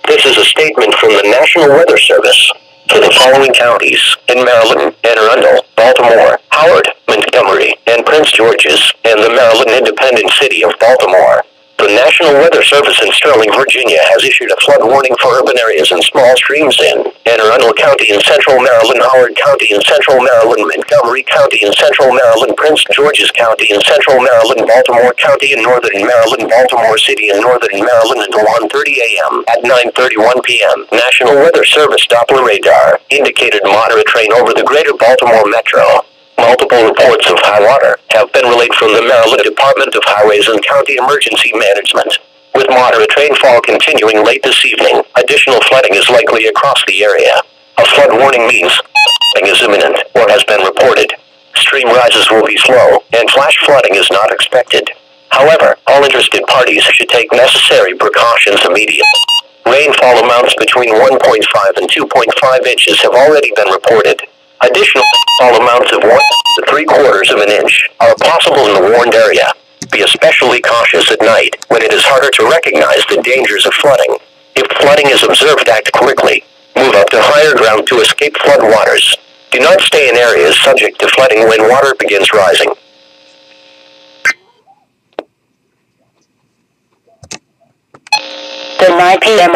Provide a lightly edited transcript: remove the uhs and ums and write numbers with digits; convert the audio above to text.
This is a statement from the National Weather Service. For the following counties in Maryland, Anne Arundel, Baltimore, Howard, Montgomery, and Prince George's, and the Maryland independent city of Baltimore. The National Weather Service in Sterling, Virginia has issued a flood warning for urban areas and small streams in Anne Arundel County in central Maryland, Howard County in central Maryland, Montgomery County in central Maryland, Prince George's County in central Maryland, Baltimore County in northern Maryland, Baltimore City in northern Maryland until 1:30 a.m. At 9:31 p.m., National Weather Service Doppler radar indicated moderate rain over the greater Baltimore metro. Multiple reports of high water have been relayed from the Maryland Department of Highways and County Emergency Management. With moderate rainfall continuing late this evening, additional flooding is likely across the area. A flood warning means flooding is imminent or has been reported. Stream rises will be slow, and flash flooding is not expected. However, all interested parties should take necessary precautions immediately. Rainfall amounts between 1.5 and 2.5 inches have already been reported. Additional rainfall amounts of 1 to 3/4 of an inch are possible in the warned area. Be especially cautious at night, when it is harder to recognize the dangers of flooding. If flooding is observed, act quickly. Move up to higher ground to escape flood waters. Do not stay in areas subject to flooding when water begins rising. The 9 p.m.